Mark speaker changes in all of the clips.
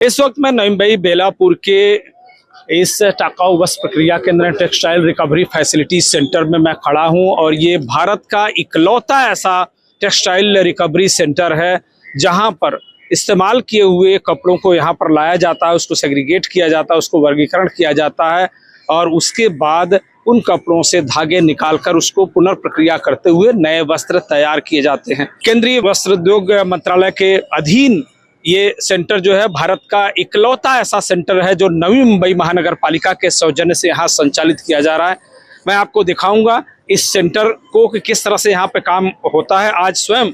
Speaker 1: इस वक्त मैं नवी बेलापुर के इस टाकाऊ वस्त्र प्रक्रिया केंद्र टेक्सटाइल रिकवरी फैसिलिटी सेंटर में मैं खड़ा हूं और ये भारत का इकलौता ऐसा टेक्सटाइल रिकवरी सेंटर है जहां पर इस्तेमाल किए हुए कपड़ों को यहां पर लाया जाता है, उसको सेग्रीगेट किया जाता है, उसको वर्गीकरण किया जाता है और उसके बाद उन कपड़ों से धागे निकालकर उसको पुनर्प्रक्रिया करते हुए नए वस्त्र तैयार किए जाते हैं। केंद्रीय वस्त्र उद्योग मंत्रालय के अधीन ये सेंटर जो है भारत का इकलौता ऐसा सेंटर है जो नवी मुंबई महानगर पालिका के सौजन्य से यहाँ संचालित किया जा रहा है। मैं आपको दिखाऊंगा इस सेंटर को कि किस तरह से यहाँ पे काम होता है। आज स्वयं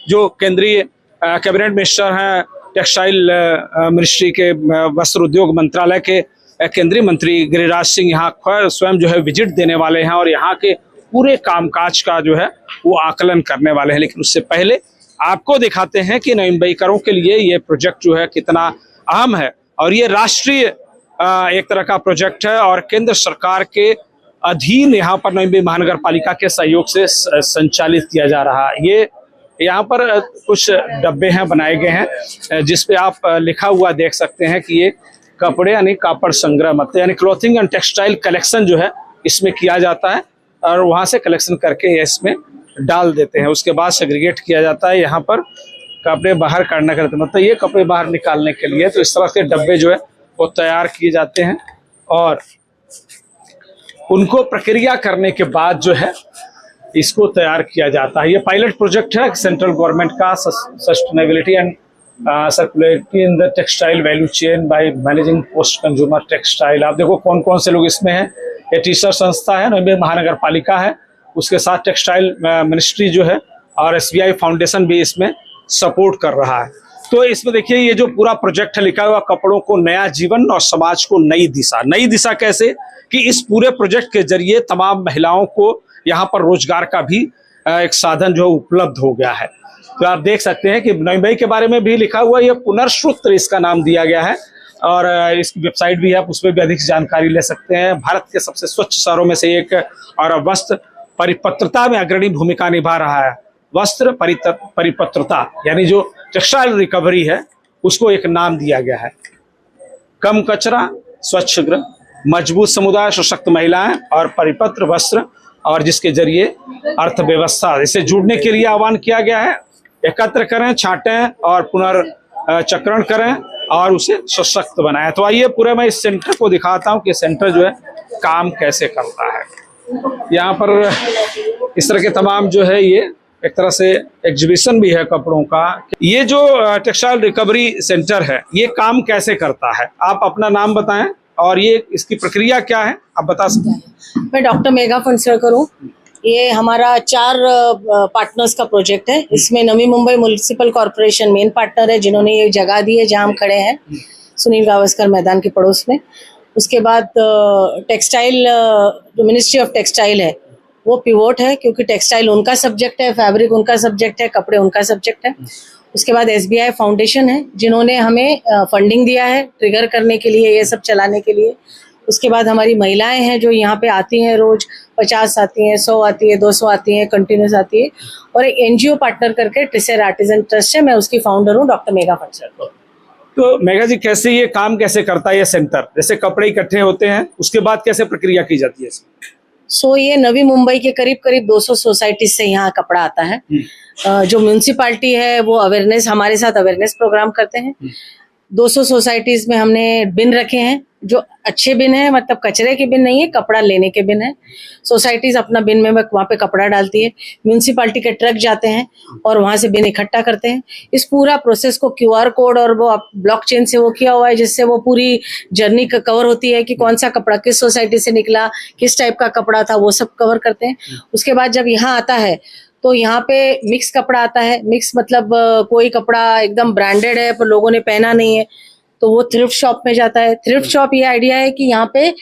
Speaker 1: जो केंद्रीय कैबिनेट मिनिस्टर हैं, टेक्सटाइल मिनिस्ट्री के वस्त्र उद्योग मंत्रालय के केंद्रीय मंत्री गिरिराज सिंह यहाँ स्वयं जो है विजिट देने वाले हैं और यहाँ के पूरे कामकाज का जो है वो आकलन करने वाले हैं। लेकिन उससे पहले आपको दिखाते हैं कि नवी मुंबईकरों के लिए ये प्रोजेक्ट जो है कितना अहम है और ये राष्ट्रीय एक तरह का प्रोजेक्ट है और केंद्र सरकार के अधीन यहाँ पर नवी मुंबई महानगर पालिका के सहयोग से संचालित किया जा रहा है। ये यहाँ पर कुछ डब्बे हैं बनाए गए हैं जिसपे आप लिखा हुआ देख सकते हैं कि ये कपड़े यानी कापड़ संग्रह मतलब यानी क्लॉथिंग एंड टेक्सटाइल कलेक्शन जो है इसमें किया जाता है और वहाँ से कलेक्शन करके इसमें डाल देते हैं। उसके बाद सेग्रीगेट किया जाता है। यहाँ पर कपड़े बाहर काटना करते हैं मतलब ये कपड़े बाहर निकालने के लिए तो इस तरह के डब्बे जो है वो तैयार किए जाते हैं और उनको प्रक्रिया करने के बाद जो है इसको तैयार किया जाता है। ये पायलट प्रोजेक्ट है सेंट्रल गवर्नमेंट का sustainability and circularity in the textile value chain by managing post consumer textile. आप देखो कौन कौन से लोग इसमें हैं। ये टीचर संस्था है, नवी मुंबई महानगर पालिका है, उसके साथ टेक्सटाइल मिनिस्ट्री जो है और SBI फाउंडेशन भी इसमें सपोर्ट कर रहा है। तो इसमें देखिए ये जो पूरा प्रोजेक्ट है लिखा हुआ कपड़ों को नया जीवन और समाज को नई दिशा। नई दिशा कैसे कि इस पूरे प्रोजेक्ट के जरिए तमाम महिलाओं को यहाँ पर रोजगार का भी एक साधन जो उपलब्ध हो गया है। तो आप देख सकते हैं कि नवी मुंबई के बारे में भी लिखा हुआ है, ये पुनर्श्रुत इसका नाम दिया गया है और इसकी वेबसाइट भी है, आप उसमें भी अधिक जानकारी ले सकते हैं। भारत के सबसे स्वच्छ शहरों में से एक और वस्त्र परिपत्रता में अग्रणी भूमिका निभा रहा है। वस्त्र परिपत्रता यानी जो टेक्सटाइल रिकवरी है उसको एक नाम दिया गया है। कम कचरा, स्वच्छ गृह, मजबूत समुदाय, सशक्त महिलाएं और परिपत्र वस्त्र और जिसके जरिए अर्थव्यवस्था इसे जुड़ने के लिए आह्वान किया गया है। एकत्र करें, छांटें और पुनर्चक्रण करें और उसे सशक्त बनाएं। तो आइए पूरे मैं इस सेंटर को दिखाता हूं कि सेंटर जो है काम कैसे करता है। यहाँ पर इस तरह के तमाम जो है ये एक तरह से एग्जीबिशन भी है कपड़ों का। ये जो टेक्सटाइल रिकवरी सेंटर है ये काम कैसे करता है, आप अपना नाम बताएं और ये इसकी प्रक्रिया क्या है आप बता सकते हैं।
Speaker 2: मैं डॉक्टर मेघा फणसळकर हूँ। ये हमारा 4 पार्टनर्स का प्रोजेक्ट है। इसमें Navi Mumbai municipal corporation main partner है जिन्होंने ये जगह दी है जहाँ हम खड़े हैं, सुनील गावस्कर मैदान के पड़ोस में। उसके बाद टेक्सटाइल जो मिनिस्ट्री ऑफ टेक्सटाइल है वो पिवोट है क्योंकि टेक्सटाइल उनका सब्जेक्ट है, फैब्रिक उनका सब्जेक्ट है, कपड़े उनका सब्जेक्ट है। उसके बाद SBI फाउंडेशन है जिन्होंने हमें फंडिंग दिया है ट्रिगर करने के लिए, ये सब चलाने के लिए। उसके बाद हमारी महिलाएं हैं जो यहाँ पे आती हैं, रोज 50 आती हैं, 100 आती है, 200 आती हैं, कंटिन्यूस आती है। और एक NGO पार्टनर करके ट्रिसेर आर्टिजन ट्रस्ट है, मैं उसकी फाउंडर हूँ, डॉक्टर मेघा फणसळकर।
Speaker 1: तो मेघा जी कैसे ये काम कैसे करता है ये सेंटर, जैसे कपड़े इकट्ठे होते हैं उसके बाद कैसे प्रक्रिया की जाती है इसमें?
Speaker 2: ये नवी मुंबई के करीब 200 सोसाइटी से यहाँ कपड़ा आता है। जो म्यूनिसिपालिटी है वो अवेयरनेस हमारे साथ अवेयरनेस प्रोग्राम करते हैं। 200 सोसाइटीज में हमने बिन रखे हैं जो अच्छे बिन है, मतलब कचरे के बिन नहीं है, कपड़ा लेने के बिन है। सोसाइटीज अपना बिन में वहाँ पे कपड़ा डालती है, म्यूनिसिपालिटी के ट्रक जाते हैं और वहां से बिन इकट्ठा करते हैं। इस पूरा प्रोसेस को QR कोड और वो ब्लॉकचेन से वो किया हुआ है जिससे वो पूरी जर्नी कवर होती है कि कौन सा कपड़ा किस सोसाइटी से निकला, किस टाइप का कपड़ा था, वो सब कवर करते हैं। उसके बाद जब यहाँ आता है तो यहाँ पे मिक्स कपड़ा आता है। मिक्स मतलब कोई कपड़ा एकदम ब्रांडेड है पर लोगों ने पहना नहीं है तो वो थ्रिफ्ट शॉप में जाता है। थ्रिफ्ट शॉप ये आइडिया है कि यहाँ पे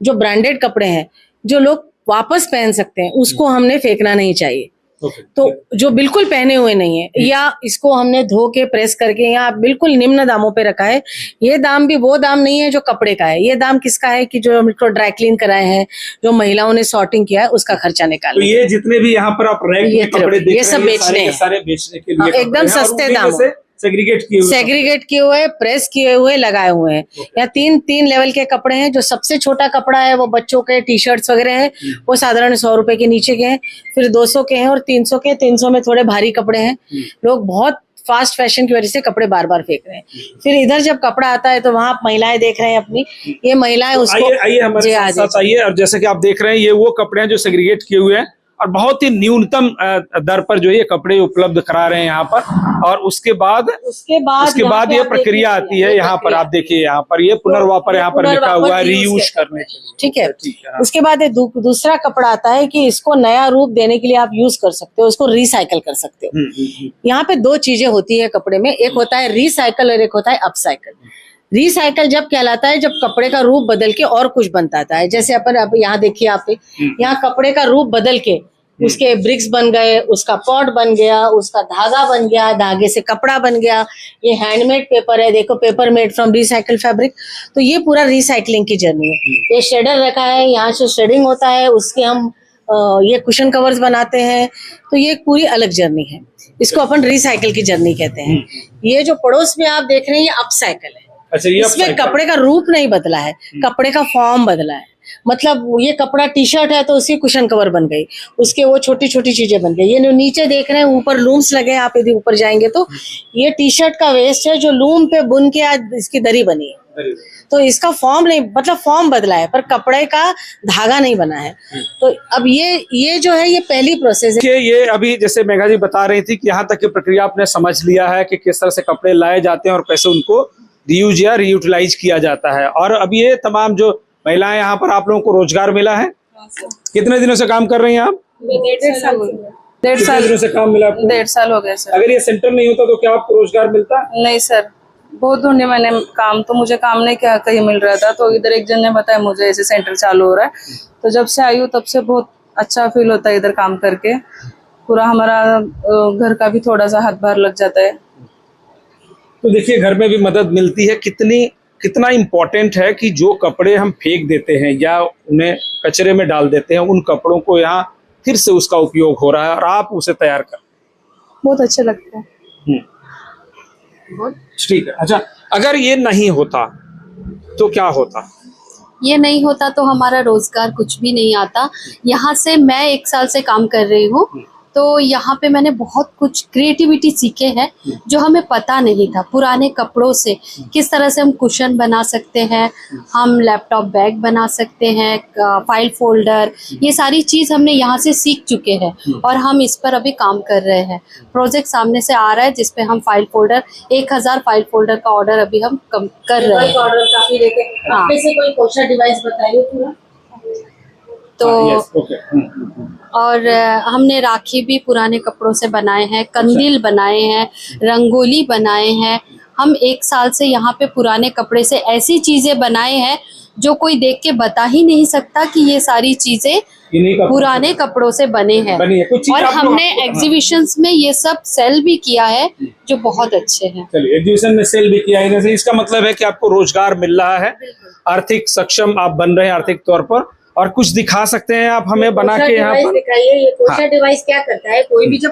Speaker 2: जो ब्रांडेड कपड़े हैं जो लोग वापस पहन सकते हैं उसको हमने फेंकना नहीं चाहिए। तो जो बिल्कुल पहने हुए नहीं है या इसको हमने धो के प्रेस करके यहाँ बिल्कुल निम्न दामों पे रखा है। ये दाम भी वो दाम नहीं है जो कपड़े का है, ये दाम किसका है कि जो हमको ड्राई क्लीन कराए हैं, जो महिलाओं ने सॉर्टिंग किया है उसका खर्चा निकाला।
Speaker 1: तो ये जितने भी यहाँ पर आप रैक में कपड़े देख रहे हैं
Speaker 2: ये सब बेचने
Speaker 1: सारे बेचने के लिए
Speaker 2: एकदम सस्ते दाम, सेग्रीगेट किए हुए, प्रेस किए हुए, लगाए हुए हैं। यहाँ तीन लेवल के कपड़े हैं। जो सबसे छोटा कपड़ा है वो बच्चों के टी शर्ट्स वगैरह है, वो साधारण 100 रुपए के नीचे के हैं। फिर 200 के हैं और 300 के। 300 में थोड़े भारी कपड़े हैं। लोग बहुत फास्ट फैशन की वजह से कपड़े बार बार फेंक रहे हैं। फिर इधर जब कपड़ा आता है तो वहाँ महिलाएं देख रहे हैं अपनी, ये महिलाएं उसको
Speaker 1: आइए हमारे साथ आइए। और जैसे कि आप देख रहे हैं, ये वो कपड़े हैं जो सेग्रीगेट किए हुए हैं और बहुत ही न्यूनतम दर पर जो ये कपड़े उपलब्ध करा रहे हैं यहाँ पर। और उसके बाद ये प्रक्रिया आती है। यहाँ पर आप देखिए, यहाँ पर ये पुनर्वापर यहाँ पर लिखा हुआ है, रीयूज करने के लिए।
Speaker 2: ठीक है। उसके बाद दूसरा कपड़ा आता है कि इसको नया रूप देने के लिए आप यूज कर सकते हो, उसको रिसाइकल कर सकते हो। यहाँ पे दो चीजें होती है कपड़े में, एक होता है रिसाइकल और एक होता है अपसाइकल। रिसाइकल जब कहलाता है जब कपड़े का रूप बदल के और कुछ बनता है। जैसे अपन अब यहाँ देखिए, आप यहाँ कपड़े का रूप बदल के उसके ब्रिक्स बन गए, उसका पॉट बन गया, उसका धागा बन गया, धागे से कपड़ा बन गया। ये हैंडमेड पेपर है, देखो, paper made from recycle fabric. तो ये पूरा रिसाइकलिंग की जर्नी है। ये शेडर रखा है, यहाँ से शेडिंग होता है, उसके हम ये कुशन कवर्स बनाते हैं। तो ये एक पूरी अलग जर्नी है, इसको अपन रिसाइकल की जर्नी कहते हैं। ये जो पड़ोस में आप देख रहे हैं, ये अपसाइकल है।
Speaker 1: अच्छा,
Speaker 2: इसमें कपड़े का रूप नहीं बदला है, कपड़े का फॉर्म बदला है। मतलब ये कपड़ा टी शर्ट है तो उसकी कुशन कवर बन गई, उसके वो छोटी छोटी चीजें बन गई। ये जो नीचे देख रहे हैं ऊपर लूम्स लगे हैं, आप यदि ऊपर जाएंगे तो ये टी शर्ट का वेस्ट है जो लूम पे बुन के आज इसकी दरी बनी है। तो इसका फॉर्म नहीं, मतलब फॉर्म बदला है पर कपड़े का धागा नहीं बना है। तो अब ये जो है, ये पहली प्रोसेस है।
Speaker 1: ये अभी जैसे मेघा जी बता रही थी कि यहाँ तक की प्रक्रिया आपने समझ लिया है कि किस तरह से कपड़े लाए जाते हैं और कैसे उनको रीयूज या रीयूटिलाइज किया जाता है। और अब ये तमाम जो महिलाएं यहाँ पर, आप लोगों को रोजगार मिला है? कितने दिनों से काम कर रही हैं आप?
Speaker 3: 1.5 साल।
Speaker 1: कितने दिनों से काम मिला आपको?
Speaker 3: 1.5 साल हो गया सर।
Speaker 1: अगर ये सेंटर नहीं होता तो क्या आपको रोजगार मिलता?
Speaker 3: नहीं सर, बहुत ढूंढे मैंने काम, तो मुझे काम नहीं क्या कहीं मिल रहा था। तो इधर एक जन ने बताया मुझे ऐसे सेंटर चालू हो रहा है। तो जब से आई हूँ तब से बहुत अच्छा फील होता है इधर काम करके। पूरा हमारा घर का भी थोड़ा सा हाथ बाहर लग जाता है।
Speaker 1: तो देखिए, घर में भी मदद मिलती है। कितना इम्पोर्टेंट है कि जो कपड़े हम फेंक देते हैं या उन्हें कचरे में डाल देते हैं, उन कपड़ों को यहाँ फिर से उसका उपयोग हो रहा है और आप उसे तैयार कर।
Speaker 3: बहुत अच्छा लगता है।
Speaker 1: ठीक है। अच्छा, अगर ये नहीं होता तो क्या होता?
Speaker 4: ये नहीं होता तो हमारा रोजगार कुछ भी नहीं आता। यहाँ से मैं 1 साल से काम कर रही हूँ, तो यहाँ पे मैंने बहुत कुछ क्रिएटिविटी सीखे हैं जो हमें पता नहीं था। पुराने कपड़ों से किस तरह से हम कुशन बना सकते हैं, हम लैपटॉप बैग बना सकते हैं, फाइल फोल्डर, ये सारी चीज़ हमने यहाँ से सीख चुके हैं और हम इस पर अभी काम कर रहे हैं। प्रोजेक्ट सामने से आ रहा है जिसपे हम फाइल फोल्डर 1000 फाइल फोल्डर का ऑर्डर अभी हम कर रहे हैं।
Speaker 2: ऑर्डर काफी देते हैं।
Speaker 4: हाँ।
Speaker 2: से कोई कोशा डिवाइस बताइए पूरा।
Speaker 4: तो और हमने राखी भी पुराने कपड़ों से बनाए हैं, कंदील बनाए हैं, रंगोली बनाए हैं। हम 1 साल से यहाँ पे पुराने कपड़े से ऐसी चीजें बनाए हैं जो कोई देख के बता ही नहीं सकता कि ये सारी चीजें पुराने कपड़ों से बने हैं। और हमने एग्जीबिशंस में ये सब सेल भी किया है जो बहुत अच्छे हैं।
Speaker 1: चलिए, एग्जीबिशन में सेल भी किया है, इसका मतलब है कि आपको रोजगार मिल रहा है, आर्थिक सक्षम आप बन रहे हैं आर्थिक तौर पर। और कुछ दिखा सकते हैं आप हमें बना के यहाँ पर?
Speaker 2: दिखाइए। ये कोशा डिवाइस क्या करता है, कोई भी जब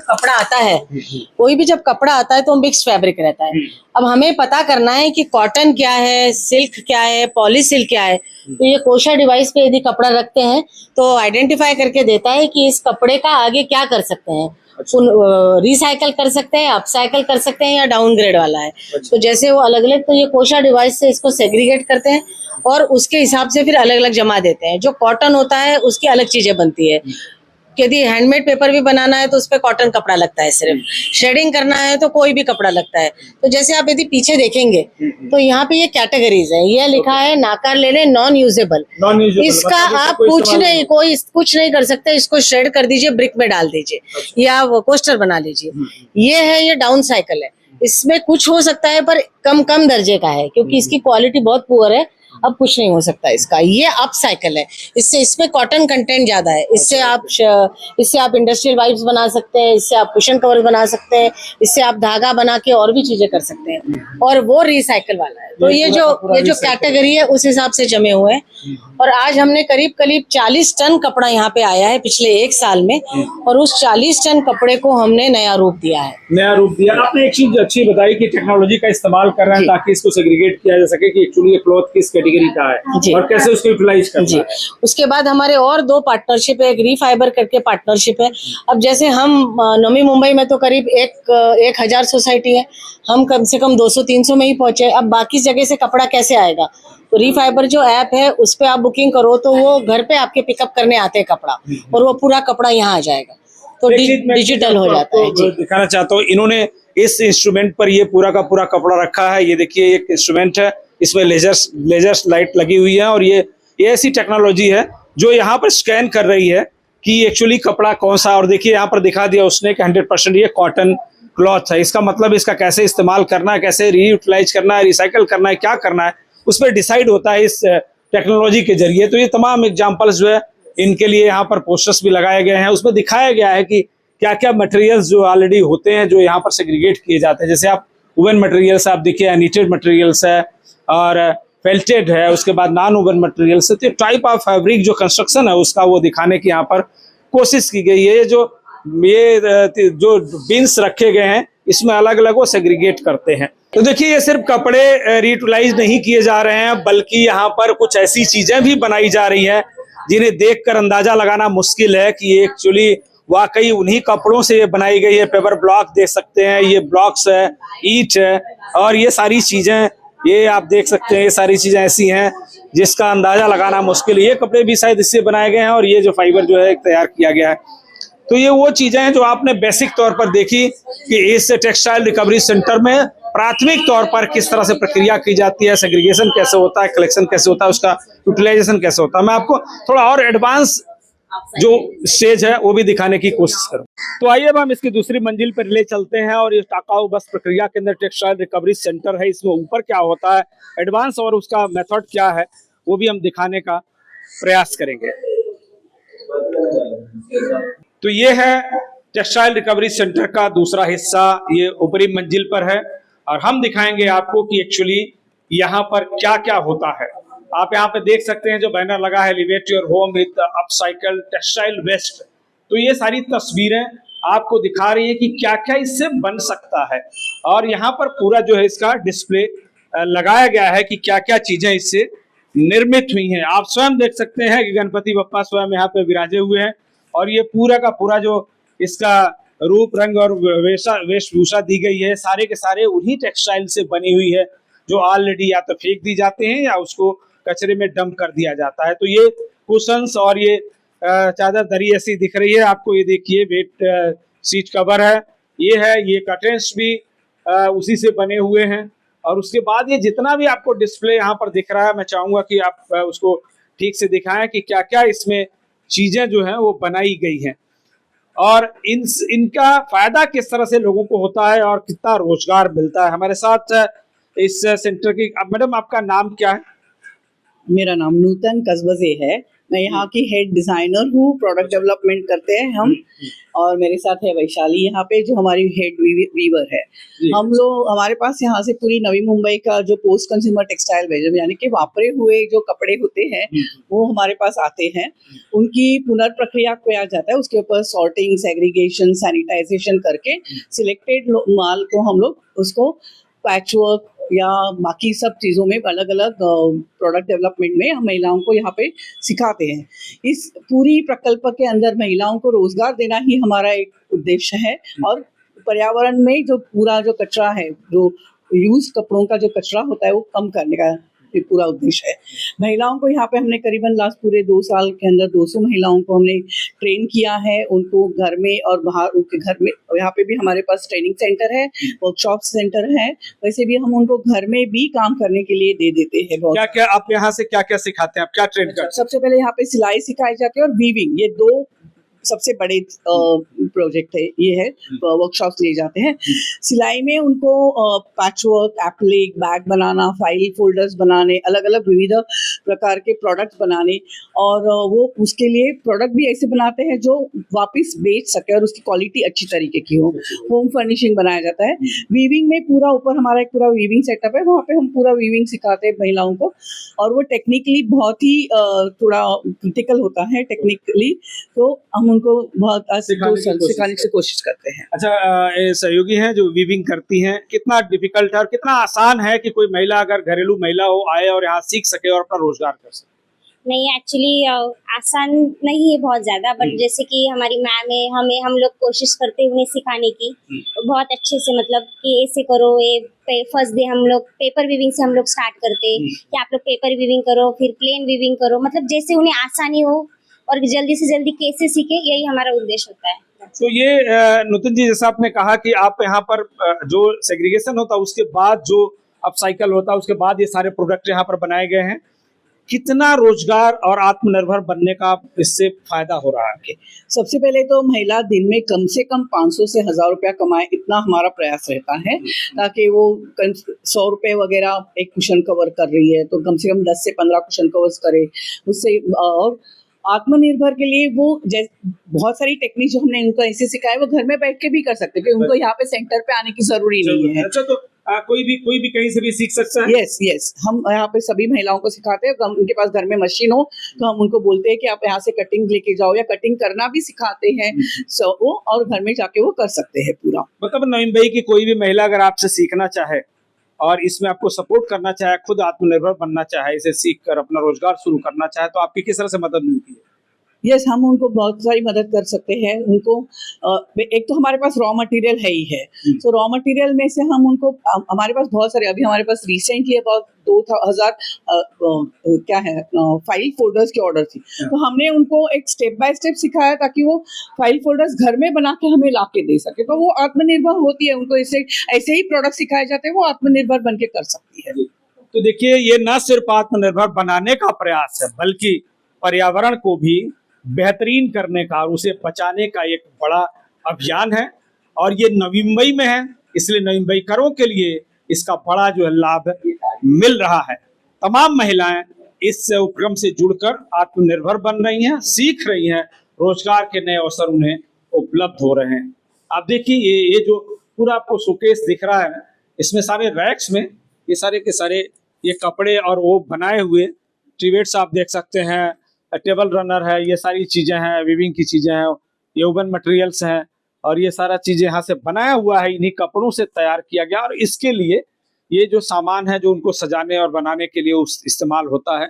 Speaker 2: कपड़ा आता है तो मिक्स फैब्रिक रहता है। अब हमें पता करना है कि कॉटन क्या है, सिल्क क्या है, पॉली सिल्क क्या है। तो ये कोशा डिवाइस पे यदि कपड़ा रखते हैं तो आइडेंटिफाई करके देता है कि इस कपड़े का आगे क्या कर सकते हैं। रिसाइकल कर सकते हैं, अपसाइकल कर सकते हैं या डाउनग्रेड वाला है। तो जैसे वो अलग अलग, तो ये कोशा डिवाइस से इसको सेग्रीगेट करते हैं और उसके हिसाब से फिर अलग अलग जमा देते हैं। जो कॉटन होता है उसकी अलग चीजें बनती है। यदि हैंडमेड पेपर भी बनाना है तो उस पर कॉटन कपड़ा लगता है, सिर्फ शेडिंग करना है तो कोई भी कपड़ा लगता है। तो जैसे आप यदि पीछे देखेंगे तो यहाँ पे ये कैटेगरीज है। ये लिखा है नाकार लेने नॉन यूजेबल। इसका आप कुछ नहीं कर सकते। इसको शेड कर दीजिए, ब्रिक में डाल दीजिए या कोस्टर बना लीजिए। ये है, ये डाउन साइकिल है। इसमें कुछ हो सकता है पर कम दर्जे का है क्योंकि इसकी क्वालिटी बहुत पुअर है। अब कुछ नहीं हो सकता इसका। ये अप साइकिल है, इसमें कॉटन कंटेंट ज्यादा है, इससे आप इंडस्ट्रियल वाइप्स बना सकते हैं, इससे आप कुशन कवर बना सकते हैं, इससे आप धागा बना के और भी चीजें कर सकते हैं, और वो रिसाइकल वाला है। तो ये जो कैटेगरी है उस हिसाब से जमे हुए हैं। और आज हमने करीब 40 टन कपड़ा यहाँ पे आया है पिछले 1 साल में, और उस 40 टन कपड़े को हमने नया रूप दिया है।
Speaker 1: नया रूप दिया। आपने एक चीज अच्छी बताई कि टेक्नोलॉजी का इस्तेमाल कर रहे हैं ताकि इसको सेग्रीगेट किया जा सके कि एक्चुअली ये क्लॉथ किस कैटेगरी का है और कैसे उसको यूटिलाइज करना है।
Speaker 2: उसके बाद हमारे और 2 पार्टनरशिप है, एक रीफाइबर करके पार्टनरशिप है। अब जैसे हम नवी मुंबई में तो करीब 1000 सोसाइटी है, हम कम से कम 200-300 में ही पहुंचे। अब बाकी जगह से कपड़ा कैसे आएगा? तो रीफाइबर जो ऐप है उस पे आप बुकिंग करो तो वो घर पे आपके पिकअप करने आते हैं कपड़ा, और वो पूरा कपड़ा यहाँ आ जाएगा, तो डिजिटल हो जाता है।
Speaker 1: दिखाना चाहता हूँ, इन्होंने इस इंस्ट्रूमेंट पर ये पूरा का पूरा कपड़ा रखा है। ये देखिए एक इंस्ट्रूमेंट है, इसमें लेजर लाइट लगी हुई है, और ये ऐसी टेक्नोलॉजी है जो यहाँ पर स्कैन कर रही है कि एक्चुअली कपड़ा कौन सा। और देखिए यहाँ पर दिखा दिया उसने कि 100% ये कॉटन क्लॉथ है। इसका मतलब इसका कैसे इस्तेमाल करना है, कैसे रीयूटिलाइज करना है, रिसाइकल करना है, क्या करना है, उस पर डिसाइड होता है इस टेक्नोलॉजी के जरिए। तो ये तमाम एग्जांपल्स जो है इनके लिए यहाँ पर पोस्टर्स भी लगाए गए हैं, उसमें दिखाया गया है कि क्या क्या मटेरियल्स जो ऑलरेडी होते हैं जो यहाँ पर सेग्रीगेट किए जाते हैं। जैसे आप वुवन मटेरियल्स आप देखिए, नीटेड मटेरियल्स है और फेल्टेड है, उसके बाद नॉन वुवन मटेरियल्स है। तो टाइप ऑफ फैब्रिक जो कंस्ट्रक्शन है उसका वो दिखाने की यहाँ पर कोशिश की गई है। ये जो बिन्स रखे गए हैं इसमें अलग अलग वो सेग्रीगेट करते हैं। तो देखिए ये सिर्फ कपड़े रीयूटिलाइज नहीं किए जा रहे हैं, बल्कि यहाँ पर कुछ ऐसी चीजें भी बनाई जा रही हैं जिन्हें देखकर अंदाजा लगाना मुश्किल है कि ये एक्चुअली वाकई उन्हीं कपड़ों से ये बनाई गई है। पेपर ब्लॉक देख सकते हैं, ये ब्लॉक्स है, ईंट है, और ये सारी चीजें ये आप देख सकते हैं। ये सारी चीजें ऐसी हैं जिसका अंदाजा लगाना मुश्किल है। ये कपड़े भी शायद इससे बनाए गए हैं, और ये जो फाइबर जो है तैयार किया गया है। तो ये वो चीजें हैं जो आपने बेसिक तौर पर देखी कि इस टेक्सटाइल रिकवरी सेंटर में प्राथमिक तौर पर किस तरह से प्रक्रिया की जाती है, सेग्रीगेशन कैसे होता है, कलेक्शन कैसे होता है, उसका यूटिलाइजेशन कैसे होता है। मैं आपको थोड़ा और एडवांस जो स्टेज है वो भी दिखाने की कोशिश करूं। तो आइए अब हम इसकी दूसरी मंजिल पर ले चलते हैं, और ये टाकाऊ बस प्रक्रिया के अंदर टेक्सटाइल रिकवरी सेंटर है, इसमें ऊपर क्या होता है, एडवांस और उसका मेथड क्या है, वो भी हम दिखाने का प्रयास करेंगे। तो ये है टेक्सटाइल रिकवरी सेंटर का दूसरा हिस्सा, ये ऊपरी मंजिल पर है, और हम दिखाएंगे आपको कि एक्चुअली यहाँ पर क्या क्या होता है। आप यहाँ पे देख सकते हैं जो बैनर लगा है, elevate your home with upcycle textile waste. तो ये सारी तस्वीरें आपको दिखा रही है कि क्या क्या इससे बन सकता है, और यहाँ पर पूरा जो है इसका डिस्प्ले लगाया गया है कि क्या क्या चीजें इससे निर्मित हुई हैं। आप स्वयं देख सकते हैं कि गणपति बप्पा स्वयं यहाँ पे विराजे हुए हैं, और ये पूरा का पूरा जो इसका रूप रंग और वेशभूषा दी गई है सारे के सारे उन्हीं टेक्सटाइल से बनी हुई है जो ऑलरेडी या तो फेंक दी जाते हैं या उसको कचरे में डंप कर दिया जाता है। तो ये कुशंस और ये चादर दरी ऐसी दिख रही है आपको, ये देखिए वेट सीट कवर है, ये कर्टेन्स भी उसी से बने हुए हैं। और उसके बाद ये जितना भी आपको डिस्प्ले यहाँ पर दिख रहा है, मैं चाहूंगा कि आप उसको ठीक से दिखाएं कि क्या क्या इसमें चीजें जो हैं वो बनाई गई हैं, और इनका फायदा किस तरह से लोगों को होता है और कितना रोजगार मिलता है। हमारे साथ इस सेंटर की मैडम, आपका नाम क्या है?
Speaker 5: मेरा नाम नूतन कसबजे है, मैं यहाँ की हेड डिजाइनर हूँ, प्रोडक्ट डेवलपमेंट करते हैं हम, और मेरे साथ है वैशाली यहाँ पे जो हमारी हेड वीवर है। हम लोग हमारे पास यहाँ से पूरी नवी मुंबई का जो पोस्ट कंज्यूमर टेक्सटाइल वेजर यानी कि वापरे हुए जो कपड़े होते हैं वो हमारे पास आते हैं, उनकी पुनर्प्रक्रिया किया जाता है, उसके ऊपर सॉर्टिंग, सेग्रीगेशन, सैनिटाइजेशन करके सिलेक्टेड माल को हम लोग उसको पैचवर्क या बाकी सब चीज़ों में अलग अलग प्रोडक्ट डेवलपमेंट में हम महिलाओं को यहाँ पे सिखाते हैं। इस पूरी प्रकल्प के अंदर महिलाओं को रोजगार देना ही हमारा एक उद्देश्य है, और पर्यावरण में जो पूरा जो कचरा है, जो यूज कपड़ों का जो कचरा होता है वो कम करने का ये पूरा उद्देश्य है। महिलाओं को यहाँ पे हमने करीबन लास्ट पूरे 2 साल के अंदर 200 महिलाओं को हमने ट्रेन किया है, उनको घर में और बाहर उनके घर में, यहाँ पे भी हमारे पास ट्रेनिंग सेंटर है, वर्कशॉप सेंटर है, वैसे भी हम उनको घर में भी काम करने के लिए दे देते हैं।
Speaker 1: क्या क्या आप यहाँ से क्या क्या सिखाते हैं, आप क्या ट्रेन करते हैं?
Speaker 5: सबसे पहले यहाँ पे सिलाई सिखाई जाती है और वीविंग, ये 2 सबसे बड़े प्रोजेक्ट है ये है, वर्कशॉप्स लिए जाते हैं। सिलाई में उनको पैच वर्क, एप्लिक, बैग बनाना, फाइल फोल्डर्स बनाने, अलग अलग विविध प्रकार के प्रोडक्ट्स बनाने, और वो उसके लिए प्रोडक्ट भी ऐसे बनाते हैं जो वापस बेच सके और उसकी क्वालिटी अच्छी तरीके की हो। होम फर्निशिंग बनाया जाता है। वीविंग में पूरा ऊपर हमारा एक पूरा वीविंग सेटअप है, वहाँ पे हम पूरा वीविंग सिखाते हैं महिलाओं को, और वो टेक्निकली बहुत ही थोड़ा क्रिटिकल होता है टेक्निकली, तो हम उनको बहुत सिखाने की कोशिश करते हैं।
Speaker 1: अच्छा, ये सहयोगी हैं जो वीविंग करती हैं, कितना डिफिकल्ट है और कितना आसान है कि कोई महिला अगर घरेलू महिला हो आए और यहाँ सीख सके और अपना रोजगार कर सके?
Speaker 6: नहीं, एक्चुअली आसान नहीं है बहुत ज़्यादा, बट जैसे कि हमारी मैम है, हम लोग कोशिश करते हैं उन्हें सिखाने की बहुत अच्छे से, मतलब कि ऐसे करो, ये फर्स्ट डे हम लोग पेपर वीविंग से हम लोग स्टार्ट करते हैं कि आप लोग पेपर वीविंग करो, फिर प्लेन वीविंग करो, मतलब जैसे उन्हें आसानी हो और जल्दी से जल्दी कैसे सीखे, यही हमारा उद्देश्य होता है।
Speaker 1: तो ये नूतन जी, जैसा आपने कहा कि आप यहाँ पर जो सेग्रीगेशन होता है उसके बाद जो अपसाइकल होता है उसके बाद ये सारे प्रोडक्ट यहाँ पर बनाए गए हैं, कितना रोजगार और आत्मनिर्भर बनने का इससे फायदा हो रहा है?
Speaker 5: सबसे पहले तो महिला दिन में कम से कम 500 से 1000 रुपया कमाए, इतना हमारा प्रयास रहता है, ताकि वो 100 रुपये वगैरह एक कुशन कवर कर रही है तो कम से कम 10 से 15 कुशन कवर्स करे उससे। और आत्मनिर्भर के लिए वो बहुत सारी टेक्निक जो हमने उनको ऐसे सिखाए वो घर में बैठ के भी कर सकते हैं, क्योंकि उनको यहाँ पे सेंटर पे आने की जरूरी नहीं है।
Speaker 1: अच्छा, तो कोई भी कहीं से भी सीख सकता है?
Speaker 5: यस, हम यहाँ पे सभी महिलाओं को सिखाते हैं। उनके पास घर में मशीन हो तो हम उनको बोलते हैं कि आप यहाँ से कटिंग लेके जाओ, या कटिंग करना भी सिखाते हैं वो, और घर में जाके वो कर सकते हैं पूरा।
Speaker 1: मतलब नवीन भाई की कोई भी महिला अगर आपसे सीखना चाहे और इसमें आपको सपोर्ट करना चाहे, खुद आत्मनिर्भर बनना चाहे, इसे सीख कर अपना रोजगार शुरू करना चाहे, तो आपकी किस तरह से मदद मिलती है?
Speaker 5: यस, हम उनको बहुत सारी मदद कर सकते हैं। उनको एक तो हमारे पास रॉ मटेरियल है ही है, तो रॉ मटेरियल में से हम उनको, हमारे पास बहुत सारे, अभी हमारे पास रिसेंटली अबाउट 2000 फाइल फोल्डर्स की ऑर्डर थी, तो हमने उनको एक स्टेप बाय स्टेप सिखाया ताकि वो फाइल फोल्डर्स घर में बना के हमें ला के दे सके, तो वो आत्मनिर्भर होती है। उनको ऐसे ही प्रोडक्ट सिखाए जाते हैं, वो आत्मनिर्भर बन के कर सकती है।
Speaker 1: तो देखिए, ये न सिर्फ आत्मनिर्भर बनाने का प्रयास है, बल्कि पर्यावरण को भी बेहतरीन करने का और उसे बचाने का एक बड़ा अभियान है, और ये नवी मुंबई में है, इसलिए नवी मुंबई करों के लिए इसका बड़ा जो है लाभ मिल रहा है। तमाम महिलाएं इस उपक्रम से जुड़कर आत्मनिर्भर बन रही हैं, सीख रही हैं, रोजगार के नए अवसर उन्हें उपलब्ध हो रहे हैं। आप देखिए, ये जो पूरा आपको शोकेस दिख रहा है, इसमें सारे रैक्स में ये सारे के सारे ये कपड़े और वो बनाए हुए ट्रिवेट्स आप देख सकते हैं, टेबल रनर है, ये सारी चीज़ें हैं, वीविंग की चीज़ें हैं, ये ओवन मटेरियल्स हैं, और ये सारा चीज़ें यहाँ से बनाया हुआ है, इन्हीं कपड़ों से तैयार किया गया। और इसके लिए ये जो सामान है जो उनको सजाने और बनाने के लिए इस्तेमाल होता है,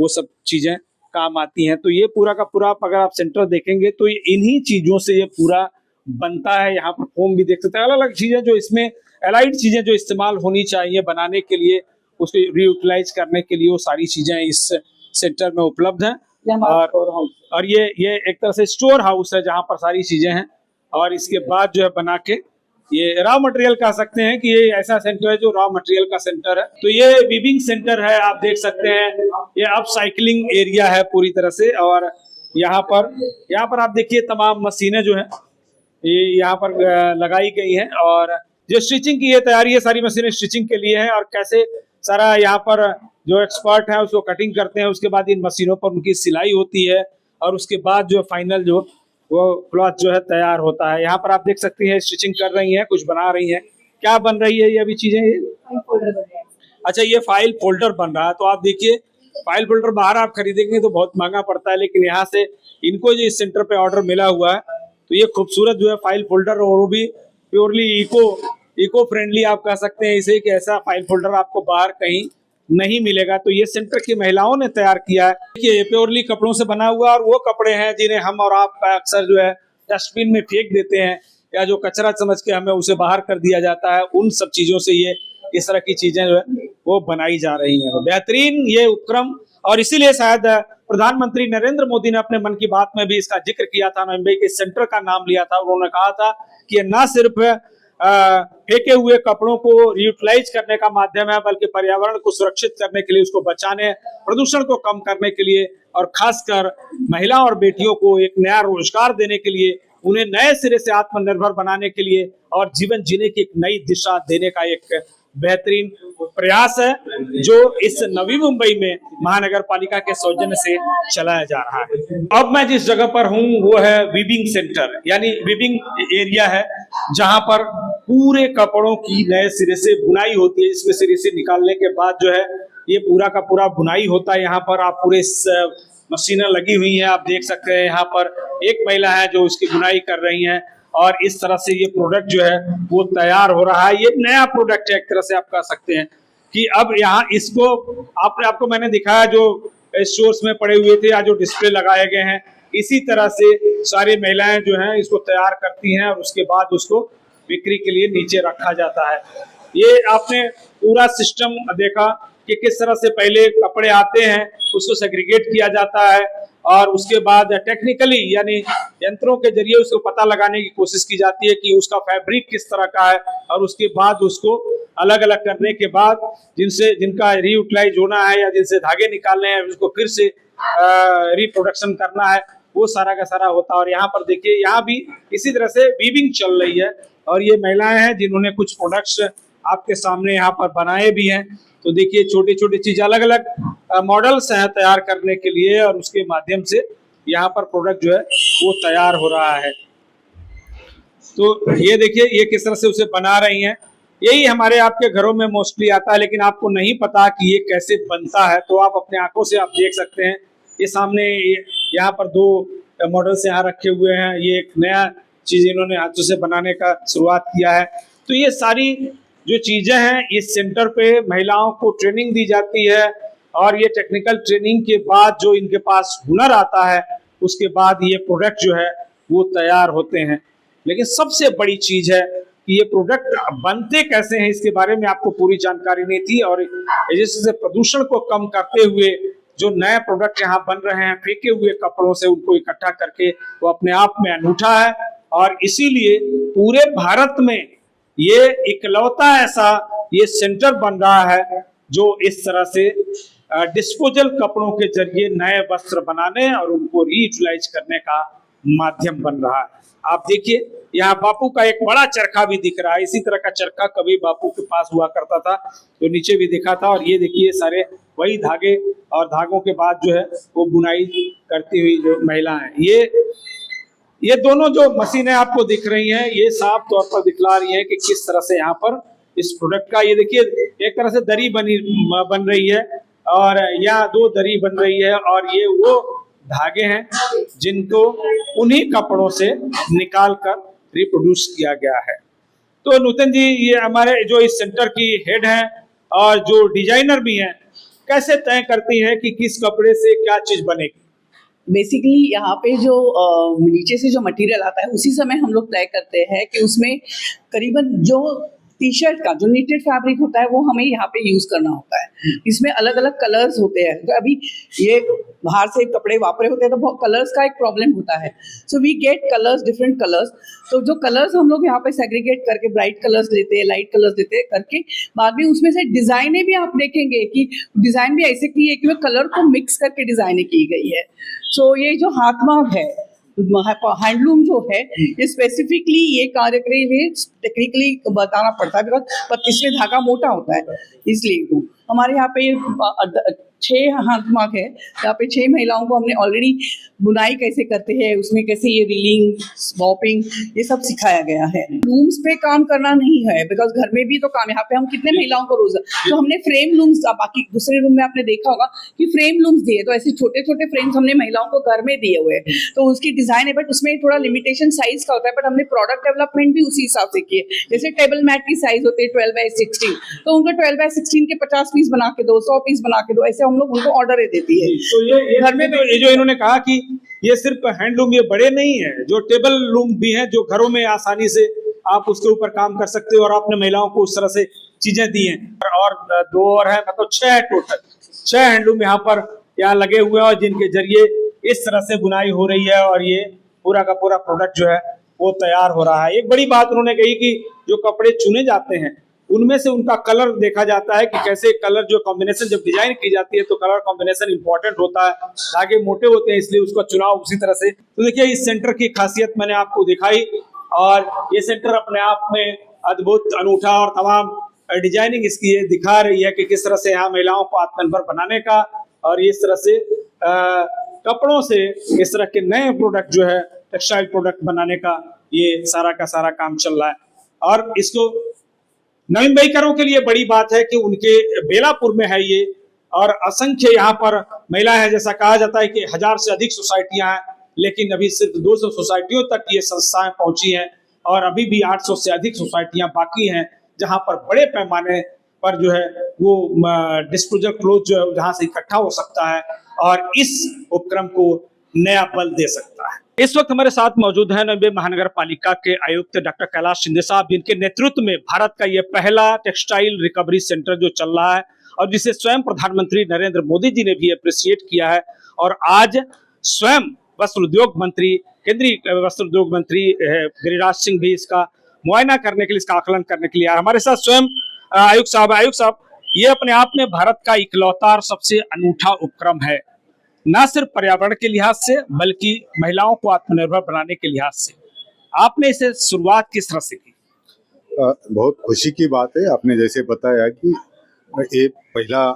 Speaker 1: वो सब चीज़ें काम आती हैं। तो ये पूरा का पूरा अगर आप सेंटर देखेंगे तो ये इन्हीं चीज़ों से ये पूरा बनता है। यहाँ पर फोम भी देख सकते हैं, अलग अलग चीज़ें जो इसमें एलाइड चीज़ें जो इस्तेमाल होनी चाहिए बनाने के लिए, उसको रीयूटिलाइज करने के लिए, वो सारी चीज़ें इस सेंटर में उपलब्ध हैं। और ये एक तरह से स्टोर हाउस है जहाँ पर सारी चीजें हैं, और इसके बाद जो है बना के ये रॉ मटेरियल कह सकते हैं कि ये ऐसा सेंटर है जो रॉ मटेरियल का सेंटर है। तो ये वीविंग सेंटर है, आप देख सकते हैं, ये अपसाइक्लिंग एरिया है पूरी तरह से। और यहाँ पर आप देखिए तमाम मशीनें जो हैं ये यहाँ पर लगाई गई हैं, और जो स्टिचिंग की ये तैयारी है, सारी मशीनें स्टिचिंग के लिए है, और कैसे सारा यहाँ पर जो एक्सपर्ट है उसको कटिंग करते हैं, उसके बाद इन मशीनों पर उनकी सिलाई होती है, और उसके बाद जो फाइनल जो वो क्लॉथ जो है तैयार होता है। यहाँ पर आप देख सकती हैं स्टिचिंग कर रही हैं, कुछ बना रही हैं। क्या बन रही है ये अभी चीजें? अच्छा, ये फाइल फोल्डर बन रहा है। तो आप देखिए, फाइल फोल्डर बाहर आप खरीदेंगे तो बहुत महंगा पड़ता है, लेकिन यहाँ से इनको जो इस सेंटर पे ऑर्डर मिला हुआ है, तो ये खूबसूरत जो है फाइल फोल्डर, और वो भी प्योरली इको फ्रेंडली आप कह सकते हैं इसे, कि ऐसा फाइल फोल्डर आपको बाहर कहीं नहीं मिलेगा। तो ये सेंटर की महिलाओं ने तैयार किया है। देखिए, ये प्योरली कपड़ों से बना हुआ, और वो कपड़े हैं जिन्हें हम और आप अक्सर जो है डस्टबिन में फेंक देते हैं, या जो कचरा समझ के हमें उसे बाहर कर दिया जाता है, उन सब चीजों से ये इस तरह की चीजें जो है वो बनाई जा रही हैं। बेहतरीन ये उपक्रम, और इसीलिए शायद प्रधानमंत्री नरेंद्र मोदी ने अपने मन की बात में भी इसका जिक्र किया था, मुंबई के सेंटर का नाम लिया था। उन्होंने कहा था कि ये न सिर्फ फेंके हुए कपड़ों को रीयूटिलाइज करने का माध्यम है, बल्कि पर्यावरण को सुरक्षित करने के लिए, उसको बचाने, प्रदूषण को कम करने के लिए, और खासकर महिला और बेटियों को एक नया रोजगार देने के लिए, उन्हें नए सिरे से आत्मनिर्भर बनाने के लिए और जीवन जीने की एक नई दिशा देने का एक बेहतरीन प्रयास है, जो इस नवी मुंबई में महानगर पालिका के सौजन्य से चलाया जा रहा है। अब मैं जिस जगह पर हूँ वो है वीविंग सेंटर, यानी वीविंग एरिया है, जहां पर पूरे कपड़ों की नए सिरे से बुनाई होती है। इसमें सिरे से निकालने के बाद जो है ये पूरा का पूरा बुनाई होता है। यहाँ पर आप पूरे मशीनें लगी हुई हैं, आप देख सकते हैं। यहाँ पर एक महिला है जो इसकी बुनाई कर रही हैं और इस तरह से ये प्रोडक्ट जो है वो तैयार हो रहा है। ये नया प्रोडक्ट है, एक तरह से आप कह सकते हैं कि अब यहाँ इसको आपको मैंने दिखाया जो स्टोर्स में पड़े हुए थे या जो डिस्प्ले लगाए गए हैं, इसी तरह से सारी महिलाएं जो हैं इसको तैयार करती हैं और उसके बाद उसको बिक्री के लिए नीचे रखा जाता है। ये आपने पूरा सिस्टम देखा कि किस तरह से पहले कपड़े आते हैं, उसको सेग्रीगेट किया जाता है और उसके बाद टेक्निकली यानी यंत्रों के जरिए उसको पता लगाने की कोशिश की जाती है कि उसका फैब्रिक किस तरह का है, और उसके बाद उसको अलग अलग करने के बाद जिनका रीयूटिलाइज होना है या जिनसे धागे निकालने हैं, उसको फिर से रिप्रोडक्शन करना है, वो सारा का सारा होता है। और यहाँ पर देखिए, यहाँ भी इसी तरह से वीविंग चल रही है और ये महिलाएं हैं जिन्होंने कुछ प्रोडक्ट्स आपके सामने यहाँ पर बनाए भी हैं। तो देखिए, छोटी छोटी चीज अलग अलग मॉडल्स हैं तैयार करने के लिए और उसके माध्यम से यहाँ पर प्रोडक्ट जो है वो तैयार हो रहा है। तो ये देखिए, ये किस तरह से उसे बना रही हैं। यही हमारे आपके घरों में मोस्टली आता है, लेकिन आपको नहीं पता कि ये कैसे बनता है, तो आप अपने आंखों से आप देख सकते हैं। ये सामने यहाँ पर 2 मॉडल्स यहाँ रखे हुए हैं। ये एक नया चीज इन्होंने हाथों से बनाने का शुरुआत किया है। तो ये सारी जो चीजें हैं, इस सेंटर पे महिलाओं को ट्रेनिंग दी जाती है और ये टेक्निकल ट्रेनिंग के बाद जो इनके पास हुनर आता है, उसके बाद ये प्रोडक्ट जो है वो तैयार होते हैं। लेकिन सबसे बड़ी चीज है कि ये प्रोडक्ट बनते कैसे हैं, इसके बारे में आपको पूरी जानकारी नहीं थी। और जैसे प्रदूषण को कम करते हुए जो नए प्रोडक्ट यहाँ बन रहे हैं, फेंके हुए कपड़ों से उनको इकट्ठा करके, वो अपने आप में अनूठा है। और इसीलिए पूरे भारत में ये इकलौता ऐसा ये सेंटर बन रहा है जो इस तरह से डिस्पोजल कपड़ों के जरिए नए वस्त्र बनाने और उनको रीयूटिलाइज करने का माध्यम बन रहा है। आप देखिए, यहाँ बापू का एक बड़ा चरखा भी दिख रहा है। इसी तरह का चरखा कभी बापू के पास हुआ करता था, जो नीचे भी दिखा था। और ये देखिए, सारे वही धागे और धागों के बाद जो है वो बुनाई करती हुई जो महिला है। ये दोनों जो मशीनें आपको दिख रही हैं, ये साफ तौर पर दिखला रही हैं कि किस तरह से यहाँ पर इस प्रोडक्ट का, ये देखिए, एक तरह से दरी बन रही है और यहाँ 2 दरी बन रही है। और ये वो धागे हैं जिनको उन्हीं कपड़ों से निकाल कर रिप्रोड्यूस किया गया है। तो नूतन जी, ये हमारे जो इस सेंटर की हेड हैं और जो डिजाइनर भी हैं, कैसे तय करती हैं कि किस कपड़े से क्या चीज बनेगी?
Speaker 5: बेसिकली यहाँ पे जो नीचे से जो मटेरियल आता है, उसी समय हम लोग तय करते हैं कि उसमें करीबन जो टी शर्ट का जो नीटेड फैब्रिक होता है वो हमें यहाँ पे यूज करना होता है। इसमें अलग अलग कलर्स होते हैं। तो अभी ये बाहर से कपड़े वापरे होते हैं तो बहुत कलर्स का एक प्रॉब्लम होता है। So we get colours, different colours. तो जो कलर्स हम लोग यहाँ पे सेग्रीगेट करके ब्राइट कलर्स लेते हैं, लाइट कलर्स देते हैं करके, बाद में उसमें से डिजाइनें भी आप देखेंगे कि डिजाइन भी ऐसे की है कि वो कलर को मिक्स करके डिजाइनें की गई है। सो ये जो हाथमाग है, हैंडलूम जो है, ये स्पेसिफिकली ये कार्य के लिए टेक्निकली बताना पड़ता है, बिकॉज इसमें धागा मोटा होता है। इसलिए हमारे यहाँ पे 6 हाथमाग है। यहाँ पे 6 महिलाओं को हमने ऑलरेडी बुनाई कैसे करते हैं, उसमें कैसे ये रीलिंग, बॉपिंग, ये सब सिखाया गया है। लूम्स पे काम करना नहीं है, बिकॉज घर में भी तो काम, यहाँ पे हम कितने महिलाओं को रोज, तो हमने फ्रेम लूम्स, बाकी दूसरे रूम में आपने देखा होगा कि फ्रेम लूम्स दिए, तो ऐसे छोटे छोटे फ्रेम्स हमने महिलाओं को घर में दिए हुए हैं। तो उसकी डिजाइन है, बट उसमें थोड़ा लिमिटेशन साइज का होता है, बट हमने प्रोडक्ट डेवलपमेंट भी उसी हिसाब से किए। जैसे टेबल मैट की साइज होती है 12x16, तो उनको 12x16 के 50 पीस बना के दो, 100 पीस बना के दो, ऐसे हम लोग उनको ऑर्डर देती है।
Speaker 1: तो ये घर में, तो ये जो इन्होंने कहा कि ये सिर्फ हैंडलूम, ये बड़े नहीं है, जो टेबल लूम भी हैं, जो घरों में आसानी से आप उसके ऊपर काम कर सकते हो, और आपने महिलाओं को उस तरह से चीजें दी हैं। और 2 और है, मतलब 6 है टोटल। 6 हैंडलूम यहाँ लगे हुए हैं और जिनके जरिए इस तरह से बुनाई हो रही है और ये पूरा का पूरा प्रोडक्ट जो है वो तैयार हो रहा है। एक बड़ी बात उन्होंने कही कि जो कपड़े चुने जाते हैं उनमें से उनका कलर देखा जाता है कि कैसे कलर जो कॉम्बिनेशन जब डिजाइन की जाती है तो कलर कॉम्बिनेशन इंपॉर्टेंट होता है, धागे मोटे होते हैं इसलिए उसका चुनाव उसी तरह से। तो देखिए इस सेंटर की खासियत मैंने आपको दिखाई और ये सेंटर अपने आप में अद्भुत, अनूठा और तमाम डिजाइनिंग इसकी ये दिखा रही है कि किस तरह से यहाँ महिलाओं को आत्मनिर्भर बनाने का और इस तरह से कपड़ों से इस तरह के नए प्रोडक्ट जो है टेक्सटाइल प्रोडक्ट बनाने का ये सारा का सारा काम चल रहा है। और इसको नवीन भाईकरों के लिए बड़ी बात है कि उनके बेलापुर में है ये और असंख्य यहाँ पर महिलाएं हैं। जैसा कहा जाता है कि 1000 से अधिक सोसाइटियां हैं, लेकिन अभी सिर्फ 200 सोसाइटियों तक ये संस्थाएं पहुंची हैं और अभी भी 800 से अधिक सोसाइटियां बाकी हैं जहां पर बड़े पैमाने पर जो है वो डिस्पोजल क्लोथ जो है जहां से इकट्ठा हो सकता है और इस उपक्रम को नया बल दे सकता है। इस वक्त हमारे साथ मौजूद है नवी महानगर पालिका के आयुक्त डॉक्टर कैलाश शिंदे साहब, जिनके नेतृत्व में भारत का ये पहला टेक्सटाइल रिकवरी सेंटर जो चल रहा है और जिसे स्वयं प्रधानमंत्री नरेंद्र मोदी जी ने भी अप्रिशिएट किया है। और आज स्वयं वस्त्र उद्योग मंत्री, केंद्रीय वस्त्र उद्योग मंत्री गिरिराज सिंह भी इसका मुआयना करने के लिए, इसका आकलन करने के लिए आए। हमारे साथ स्वयं आयुक्त साहब, ये अपने आप में भारत का इकलौता और सबसे अनूठा उपक्रम है, न सिर्फ पर्यावरण के लिहाज से बल्कि महिलाओं को आत्मनिर्भर बनाने के लिहाज से। आपने इसे शुरुआत किस तरह से की?
Speaker 7: बहुत खुशी की बात है, आपने जैसे बताया कि ये पहला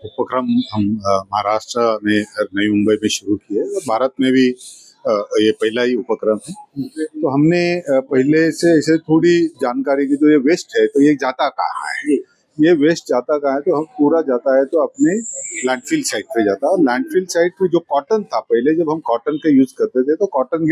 Speaker 7: उपक्रम हम महाराष्ट्र में नई मुंबई में शुरू किए और भारत में भी ये पहला ही उपक्रम है। तो हमने पहले से इसे थोड़ी जानकारी की, जो ये वेस्ट है तो ये जाता कहाँ है, ये वेस्ट जाता कहाँ है, तो हम पूरा जाता है तो अपने लैंडफिल साइट पे जाता है। और लैंडफिल साइट पे जो कॉटन था, पहले जब हम कॉटन का यूज करते थे तो कॉटन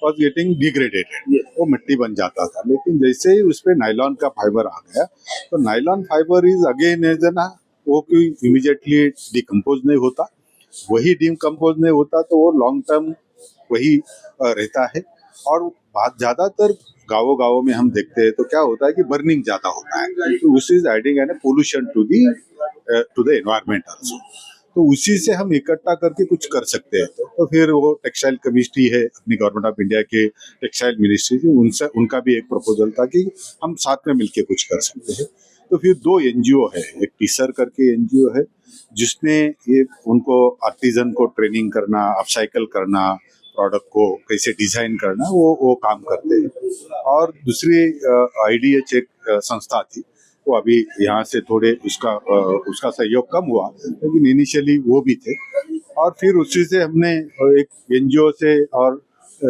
Speaker 7: वाज गेटिंग डिग्रेडेटेड, वो मिट्टी बन जाता था। लेकिन जैसे ही उस पे नायलॉन का फाइबर आ गया तो nylon fibre is again as ना, वो कोई इमीडिएटली डिकम्पोज नहीं होता, वही डिकम्पोज नहीं होता तो वो लॉन्ग टर्म वही रहता है। और ज्यादातर गाँवों में हम देखते हैं तो क्या होता है कि बर्निंग ज्यादा होता है, तो उस is adding an pollution to the environment also. तो उसी से हम इकट्ठा करके कुछ कर सकते हैं। तो फिर वो टेक्सटाइल कमिटी है अपनी गवर्नमेंट ऑफ इंडिया के टेक्सटाइल मिनिस्ट्री की, उनसे उनका भी एक प्रपोजल था कि हम साथ में मिलके कुछ कर सकते हैं। तो फिर 2 NGO है, एक टीसर करके NGO है जिसने ये उनको आर्टिजन को ट्रेनिंग करना, अपसाइकल करना, प्रोडक्ट को कैसे डिजाइन करना, वो काम करते हैं। और दूसरी IDH एक संस्था थी, वो अभी यहाँ से थोड़े उसका सहयोग कम हुआ, लेकिन इनिशियली वो भी थे। और फिर उसी से हमने एक NGO से और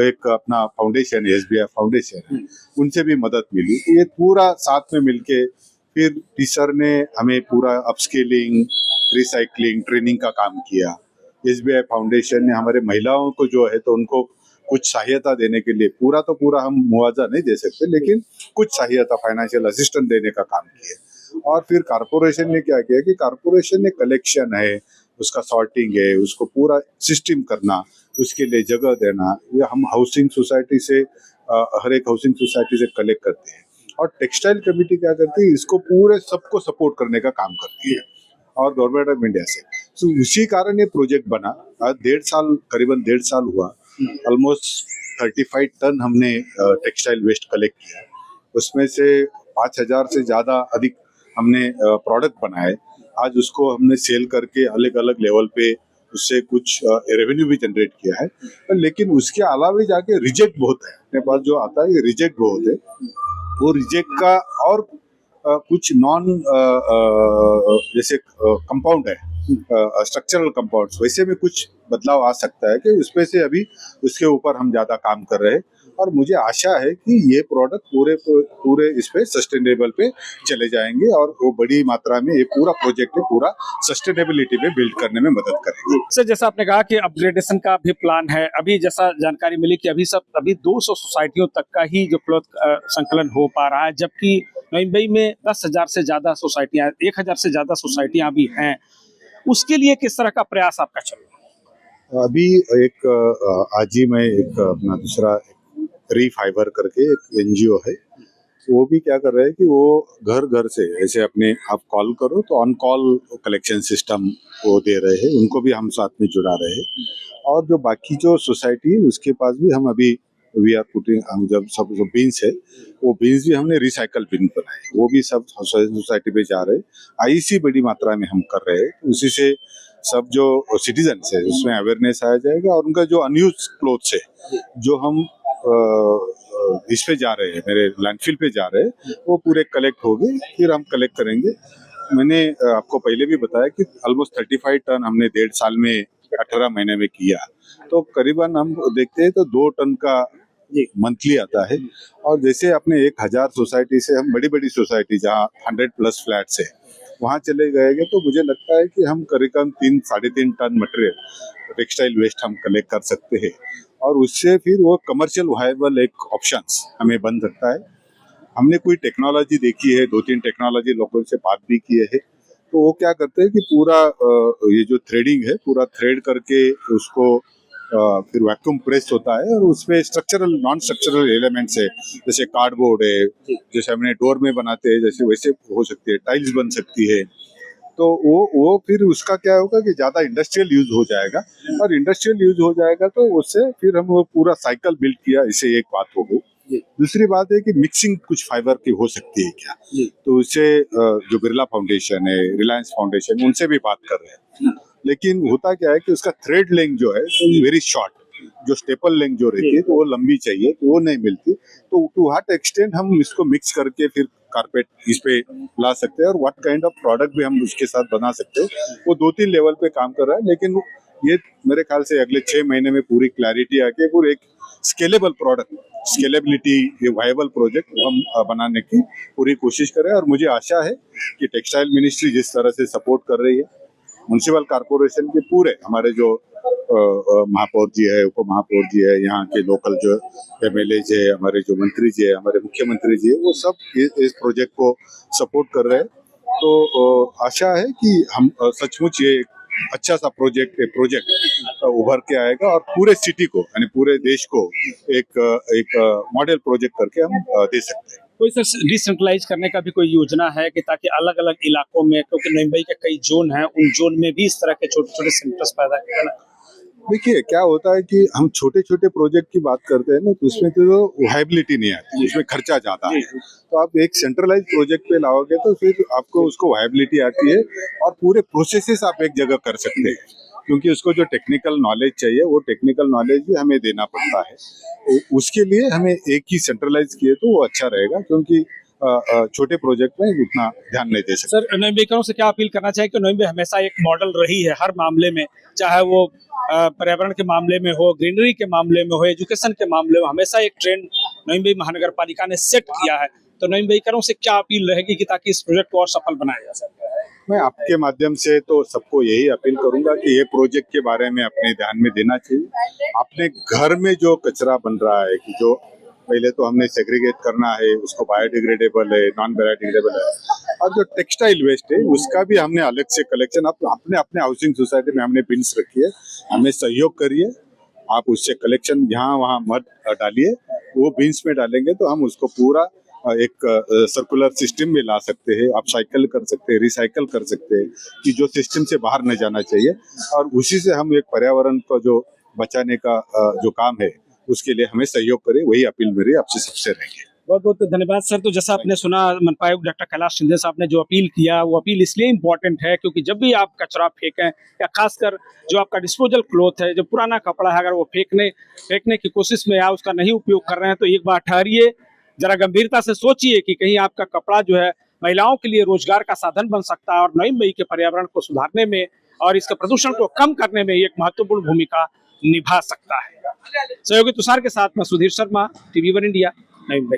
Speaker 7: एक अपना फाउंडेशन SBI फाउंडेशन है, उनसे भी मदद मिली। तो ये पूरा साथ में मिलके फिर टीचर ने हमें पूरा अपस्केलिंग, रिसाइकलिंग, ट्रेनिंग का काम किया। SBI फाउंडेशन ने हमारे महिलाओं को जो है तो उनको कुछ सहायता देने के लिए, पूरा हम मुआवजा नहीं दे सकते, लेकिन कुछ सहायता, फाइनेंशियल असिस्टेंस देने का काम किया। और फिर कारपोरेशन ने क्या किया कि कारपोरेशन ने कलेक्शन है, उसका सॉर्टिंग है, उसको पूरा सिस्टम करना, उसके लिए जगह देना, ये हम हाउसिंग सोसाइटी से हर एक हाउसिंग सोसाइटी से कलेक्ट करते हैं। और टेक्सटाइल कमेटी क्या करती है, इसको पूरे सबको सपोर्ट करने का काम करती है और गवर्नमेंट ऑफ इंडिया से। तो उसी कारण ये प्रोजेक्ट बना। आज करीबन 1.5 साल हुआ, ऑलमोस्ट 35 टन हमने टेक्सटाइल वेस्ट कलेक्ट किया। उसमें से 5000 से ज्यादा अधिक हमने प्रोडक्ट बनाए। आज उसको हमने सेल करके अलग अलग लेवल पे उससे कुछ रेवेन्यू भी जनरेट किया है। लेकिन उसके अलावा जाके रिजेक्ट बहुत है अपने पास, जो आता है रिजेक्ट बहुत है। वो रिजेक्ट का और कुछ नॉन जैसे कंपाउंड है, स्ट्रक्चरल कंपाउंड्स, वैसे में कुछ बदलाव आ सकता है कि उसमें से अभी उसके ऊपर हम ज्यादा काम कर रहे हैं। और मुझे आशा है कि ये प्रोडक्ट पूरे इस पे सस्टेनेबल पे चले जाएंगे और वो बड़ी मात्रा में ये पूरा प्रोजेक्ट है, पूरा सस्टेनेबिलिटी पे बिल्ड करने में मदद करेंगे।
Speaker 1: सर, जैसा आपने कहा कि अपग्रेडेशन का भी प्लान है, अभी जैसा जानकारी मिली कि अभी 200 सोसाइटियों तक का ही जो क्लॉथ संकलन हो पा रहा है, जबकि मुंबई में 10,000 से ज्यादा सोसाइटियां, 1000 से ज्यादा सोसाइटियां भी हैं। उसके लिए किस तरह का प्रयास आपका चल रहा है?
Speaker 7: अभी आज ही मैं एक अपना दूसरा रीफाइबर करके एक NGO है, वो भी क्या कर रहे हैं कि वो घर से ऐसे अपने आप कॉल करो तो ऑन कॉल कलेक्शन सिस्टम वो दे रहे हैं, उनको भी हम साथ में जुड़ा रहे हैं। और जो बाकी जो सोसाइटी है उसके पास भी हम अभी वी आर पुटिंग, हम जब सब जो बीन्स है वो बीन्स भी हमने रिसाइकल बिन बनाए, वो भी सब सोसाइटी पे जा रहे हैं। IEC बड़ी मात्रा में हम कर रहे हैं, उसी से सब जो सिटीजन्स है उसमें अवेयरनेस आया जाएगा और उनका जो अनयूज क्लोथ्स है जो हम इस पे जा रहे हैं, मेरे लैंडफिल पे जा रहे हैं, वो पूरे कलेक्ट हो गए, फिर हम कलेक्ट करेंगे। मैंने आपको पहले भी बताया कि ऑलमोस्ट 35 टन हमने 1.5 साल में 18 महीने में किया, तो करीबन हम देखते हैं तो 2 टन का मंथली आता है। और जैसे अपने 1000 सोसाइटी से हम बड़ी बड़ी सोसाइटी जहाँ 100+ फ्लैट्स है वहाँ चले गए तो मुझे लगता है कि हम करीबन 3-3.5 टन मटेरियल टेक्सटाइल वेस्ट हम कलेक्ट कर सकते हैं और उससे फिर वो कमर्शियल वायबल एक ऑप्शंस हमें बन सकता है। हमने कोई टेक्नोलॉजी देखी है, 2-3 टेक्नोलॉजी लोगों से बात भी किए है, तो वो क्या करते हैं कि पूरा ये जो थ्रेडिंग है पूरा थ्रेड करके उसको फिर वैक्यूम प्रेस होता है और उसमें स्ट्रक्चरल नॉन स्ट्रक्चरल एलिमेंट्स है, जैसे कार्डबोर्ड है, जैसे हमने डोर में बनाते हैं जैसे वैसे हो सकती है, टाइल्स बन सकती है। तो वो फिर उसका क्या होगा कि ज्यादा इंडस्ट्रियल यूज हो जाएगा और इंडस्ट्रियल यूज हो जाएगा तो उससे फिर हम वो पूरा साइकिल बिल्ड किया, इसे एक बात हो गई। दूसरी बात है कि मिक्सिंग कुछ फाइबर की हो सकती है क्या, तो उससे जो बिरला फाउंडेशन है, रिलायंस फाउंडेशन, उनसे भी बात कर रहे हैं। लेकिन होता क्या है कि उसका थ्रेड लेंथ जो है तो वेरी शॉर्ट, जो स्टेपल लेंथ जो रहती है तो वो लंबी चाहिए, तो वो नहीं मिलती। तो टू व्हाट एक्सटेंट हम इसको मिक्स करके फिर कारपेट इस पे ला सकते हैं और व्हाट काइंड ऑफ प्रोडक्ट भी हम उसके साथ बना सकते हैं, वो 2-3 लेवल पे काम कर रहा है। लेकिन ये मेरे ख्याल से अगले 6 महीने में पूरी क्लैरिटी आके पूरे एक स्केलेबल प्रोडक्ट, स्केलेबिलिटी, ये वायबल प्रोजेक्ट हम बनाने की पूरी कोशिश करें। और मुझे आशा है कि टेक्सटाइल मिनिस्ट्री जिस तरह से सपोर्ट कर रही है, म्युनिसिपल कॉर्पोरेशन के पूरे हमारे जो महापौर जी है, उप महापौर जी है, यहाँ के लोकल जो MLA जी है, हमारे जो मंत्री जी है, हमारे मुख्यमंत्री जी है, वो सब इस प्रोजेक्ट को सपोर्ट कर रहे हैं। तो आशा है कि हम सचमुच ये अच्छा सा प्रोजेक्ट उभर के आएगा और पूरे सिटी को यानी पूरे देश को एक मॉडल प्रोजेक्ट करके हम दे सकते हैं।
Speaker 1: कोई सर डिसेंट्रलाइज करने का भी कोई योजना है कि ताकि अलग अलग इलाकों में, क्योंकि नई मुंबई के कई जोन हैं, उन जोन में भी इस तरह के छोटे छोटे सेंटर्स पैदा किया जाए?
Speaker 7: देखिए क्या होता है कि हम छोटे छोटे प्रोजेक्ट की बात करते हैं ना, तो उसमें तो वायबिलिटी नहीं आती, उसमें खर्चा ज्यादा है। तो आप एक सेंट्रलाइज प्रोजेक्ट पे लाओगे तो फिर आपको उसको वायबिलिटी आती है और पूरे प्रोसेसेस आप एक जगह कर सकते हैं, क्योंकि उसको जो टेक्निकल नॉलेज चाहिए वो टेक्निकल नॉलेज भी हमें देना पड़ता है। तो उसके लिए हमें एक ही सेंट्रलाइज किए तो वो अच्छा रहेगा, क्योंकि छोटे प्रोजेक्ट में उतना ध्यान नहीं दे सकते।
Speaker 1: सर नईमुंबईकरों से क्या अपील करना चाहिए कि नई मुंबई हमेशा एक मॉडल रही है हर मामले में, चाहे वो पर्यावरण के मामले में हो, ग्रीनरी के मामले में हो, एजुकेशन के मामले में, हमेशा एक ट्रेंड नई मुंबई महानगर पालिका ने सेट किया है। तो नई मुंबईकरों से क्या अपील रहेगी कि ताकि इस प्रोजेक्ट को और सफल बनाया जा सके?
Speaker 7: मैं आपके माध्यम से तो सबको यही अपील करूंगा कि ये प्रोजेक्ट के बारे में अपने ध्यान में देना चाहिए। अपने घर में जो कचरा बन रहा है, कि जो पहले तो हमने सेग्रीगेट करना है, उसको बायोडिग्रेडेबल है, नॉन बायोडिग्रेडेबल है, और जो टेक्सटाइल वेस्ट है उसका भी हमने अलग से कलेक्शन अपने अपने हाउसिंग सोसाइटी में हमने बिन्स रखी है। हमें सहयोग करिए, आप उससे कलेक्शन यहाँ वहाँ मत डालिए, वो बिन्स में डालेंगे तो हम उसको पूरा एक सर्कुलर सिस्टम में ला सकते हैं। आप साइकिल कर सकते हैं, रिसाइकल कर सकते हैं, कि जो सिस्टम से बाहर न जाना चाहिए, और उसी से हम एक पर्यावरण को जो बचाने का जो काम है उसके लिए हमें सहयोग करें। वही अपील मेरी आपसे सबसे रहेगी।
Speaker 1: बहुत बहुत धन्यवाद सर। तो जैसा आपने सुना, मनपा आयुक्त डॉक्टर कैलाश शिंदे साहब ने जो अपील किया, वो अपील इसलिए इम्पोर्टेंट है क्योंकि जब भी आप कचरा फेंकें, या खासकर जो आपका डिस्पोजल क्लॉथ है, जो पुराना कपड़ा है, अगर वो फेंकने की कोशिश में या उसका नहीं उपयोग कर रहे हैं, तो एक बार ठहरिए, जरा गंभीरता से सोचिए कि कहीं आपका कपड़ा जो है महिलाओं के लिए रोजगार का साधन बन सकता है और नई मुंबई के पर्यावरण को सुधारने में और इसके प्रदूषण को कम करने में एक महत्वपूर्ण भूमिका निभा सकता है। सहयोगी तुषार के साथ मैं सुधीर शर्मा, TV1 इंडिया, नई मुंबई।